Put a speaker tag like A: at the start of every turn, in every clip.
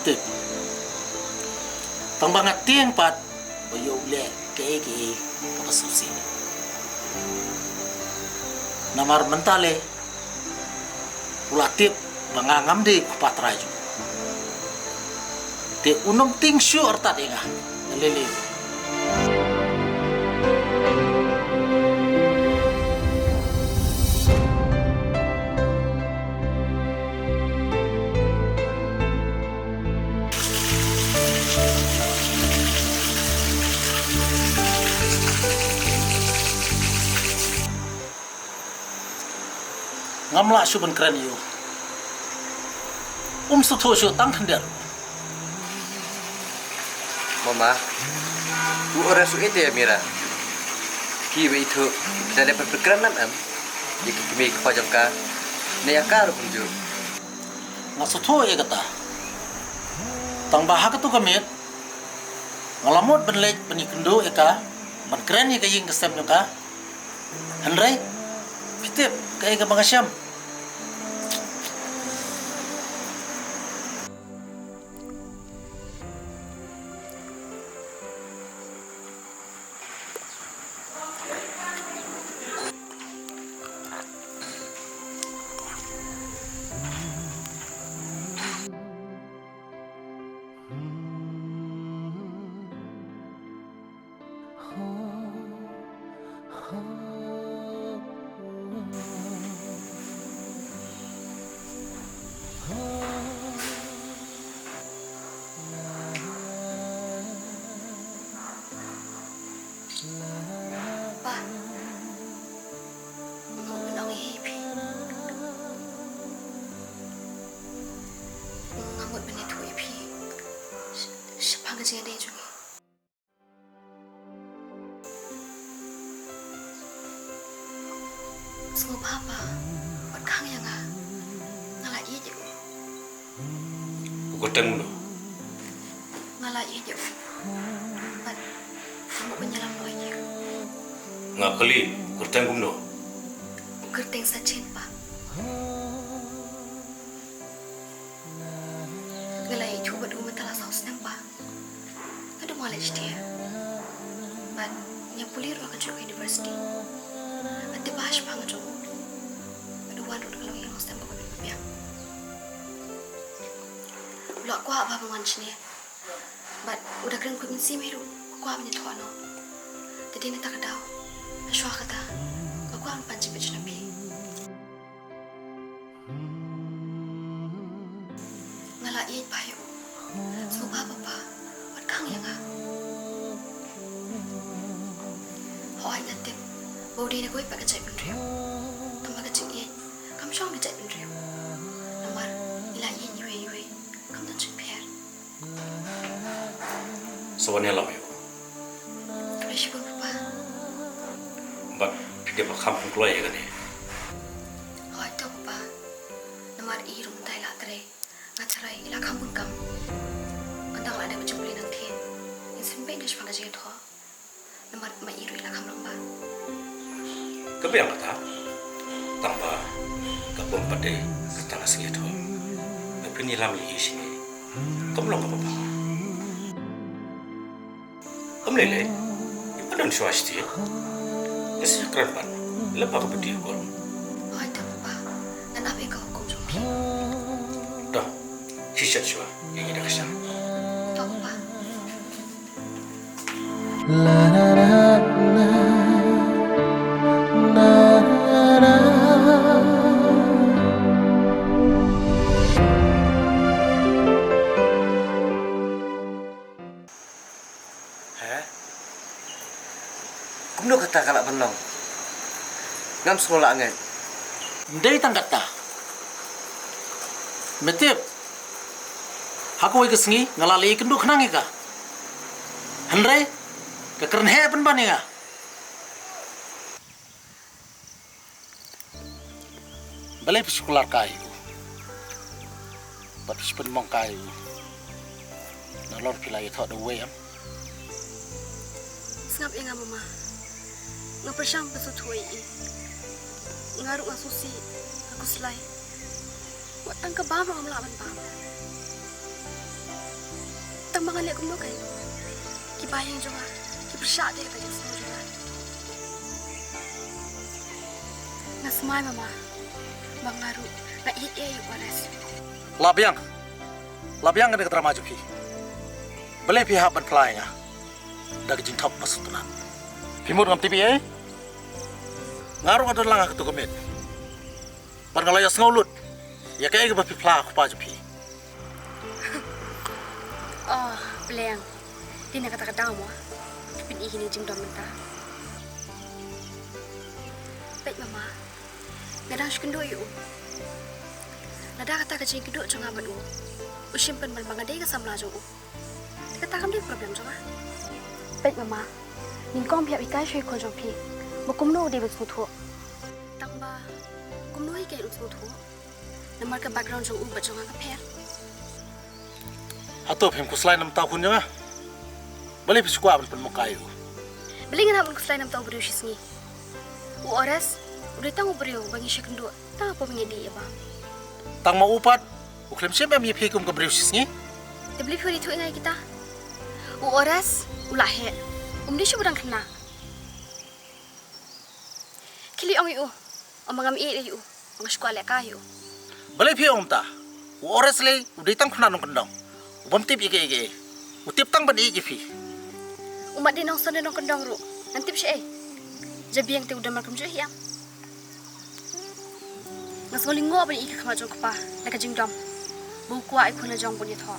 A: Matip. Tang bangat tiang pat bayo ule ke kapasusi. Namar mentale ulatip bangangam di kupatraju. Te unong ting sure tat inga lele. Ngamla suban keren yu. Sutho syu tang khandar.
B: Mama, bu orang su ide Mira. Ki be itu kita dapat berkenan am. Jika kami kepajangka, ne akar punju.
A: Ngasutho ye kata. Tang bahak tu kamit. Ngalamot benlej penikendo eka, ban keren ye kaying kesem nyuka. Handrai, pitip kay ka bangasyam.
C: Semua papa, buat kang yang ngalai je.
D: Goteng lo.
C: Ngalai je. Buat kamu penyelam lagi.
D: Ngakali goteng kumno.
C: Gerteng sacin pak. Ngalai coba dulu mentala saus nampak. Ada malai dia. Buat yang pulir akan cuci university. Nanti bahas banget dong. Aduh, waduh kalau yang harus tembak lebih Lo aku apa pengancin ya? But udah keren ku minsi meru, aku apa nyetu ano. Jadi ini tak kedau. Aswa kata, aku apa panci baju nabi. Ngalah iya payu. Semua apa buat kang ya nggak? Hỏi nhận tiếp. Bố đi này có ít bạn chạy bình rượu. Tầm bác chạy yên. Cắm trong để chạy bình rượu. Nằm mặt, đi lại yên như vậy. Cắm tân chuyện phèn.
D: Soalnya lau yo.
C: Kaya siya bang papa.
D: But dia bakam keluar ya kan ni.
C: Hỏi tao papa. Nằm mặt ý rung tay lạ tere. Ngã charay ila kampun kam. Andang ada macam beli nang thiên. Yang simpen dia sepangga jaya toh. Nằm mặt mai iru ila kam lomba.
D: Tapi yang kata, tambah kapung pada ketang asing itu. Tapi ni lam li sini. Kamu lo apa apa? Kamu lele, ibu dan swasti. Esi keren pan, lepas ke beti kau.
C: Hỏi tao papa. Dan apa yang kau hukum jumpi?
D: Dah, sisat jua yang kita kesal.
C: Tau papa.
E: La la la la.
B: Kumno kata kalak penong. Ngam sekolah angai.
A: Ndai tang kata. Matip. Haku ke sengi ngalali kendo khnang eka. Handrai ke keren he pen baninga. Balai sekolah kayu. But pen mong kayu. Nalor pilai thot away am.
C: Ngap yang mama. Ngapersyam pasut huai i. Ngaruk asusi aku selai. Buat tangka bam ngam laban bam. tambangan lek kumno kai. Ki bayang jonga. Ki bersyak dia ka jeng semua jonga. Ngasmai mama. Bangaru na iya Ores.
A: Labiang ada keterama jupi. Boleh pihak berkelai nga. Dah kejing top masutunan. Pimur ngam TPA. Ngaruh ada langah ketu kemit. Parngalaya sengulut. Ya kayak ke pipla aku pa jupi.
C: Oh, Beleng. Dia nak kata-kata mo. Kipin ihini jing dom mentah. Baik mama. Nadang shkendo yu. Nada kata kecing kedua jong abad u. Usimpan malbangan dia kesamla jong u. Kata kam dia problem jong ah. Baik mama. Nin kom pihak ikai shui kon jong pi. Bukumno dia bersutu. Tangba. Kumno ikai bersutu. Namar ke background jong u bajong ang kapher.
A: Atau pihak kuslai 6 tahun nga. Boleh pisukwa pen mukayu.
C: Beli ngana pun kuslai 6 tahun beriu sisngi. U Ores. Udah tahu beriu bangi shkendo. Tak apa mengedi ya bang.
A: Tang mau upat. Uklem siapa yang pikum ke beriusis ni?
C: Dia beli hari tu ingai kita. Ores, ulahe. Dia syukurang kena. Kili ang iyo. Ang mga miiri iyo. Mga sekolah kayo.
A: Boleh pium ta. Ores le. Udah tang kena nong kendong. Ubam tip ike. Utip tang ban ike pi.
C: Umat din ang sana nong kendong ru. Nantip siya eh. Jabi yang te udah makam juh yang. Ngas ngolingo apa ike kamajong kapa. Laka jingdom. Bukuwa ay kuna jong bunyi thok.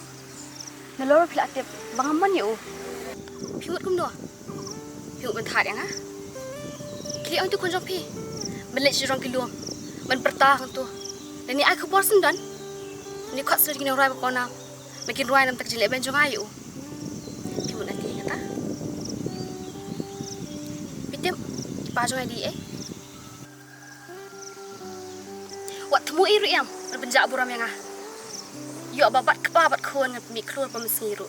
C: Naloro pila atip bangaman yu. Piut kum do. Piut bentar yang ah. Kili ang tu kun jong pi. Belit si rong kilom. Man pertah tu. Dan ni ay kebor sendan. Ni kuat sedikit orang rai berkona. Makin ruai nam tak jelek ben jong ayu. Piut nanti kata. Pitim pajong ay eh. Wat temu iru yang berbenjak buram yang ah. Yo babat kebabat kon ngap mikro pemesiru.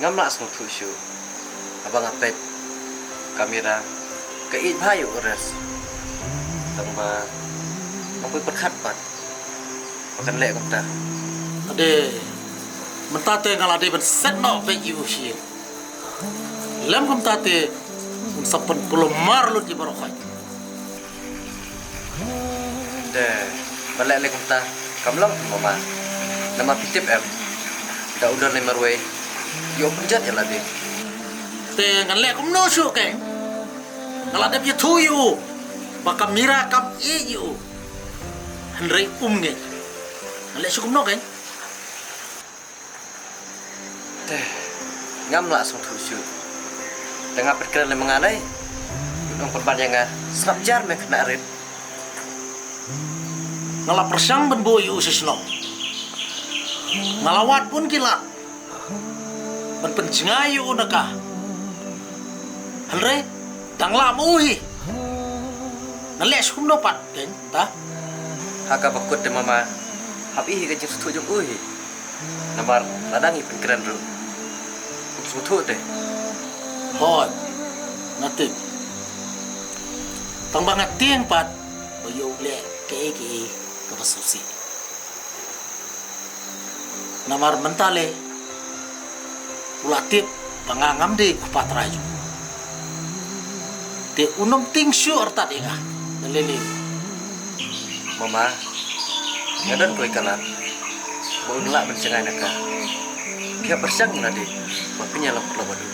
B: Ngamla semua tu syu. Abang apet kamera kait bayu Ores. Tangba mampu perkat pat. Makan lek kata.
A: Ade mentate ngalade ben set no be iu shi. Lem kum tate sapan pulo marlut di barokai.
B: De balik lek kata. Kamlang mama. Nama pitip em. Da udah lemar we. Yo penjat ya lah dia.
A: Te ngalek kum no syu ke. Ngalade pi tu yu. Baka mira kam e yu. Henry nge. Ngalek syu kum no ke.
B: Teh ngamla semua tu syu. Tengah perkara le mengalai. Nong korban yang serap jar me kena rit.
A: Ngala persang ben boyu sisno. Ngalawat pun kilat. Ben penjengayu naka. Henry tang la muhi. Ngalek skum no pat ken ta.
B: Haka bakut de mama. Hapi ke jeng setuju uhi. Namar ladangi penkeran ru. Setuju teh.
A: Hot. Nati. Tang bangat tiang pat. Boyu le ke ke pasopsi. Namar mentale. Ulatip pangangam di kupatraju. Te unum ting sure tadi nga. Naliling.
B: Mama. Ngadan koi kalat. Bau nela mencengai naka. Dia bersang nadi. Bapinya lapor dulu.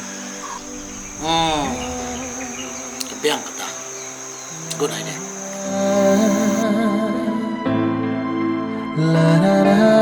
A: Kebiang kata. Good idea.
E: La la la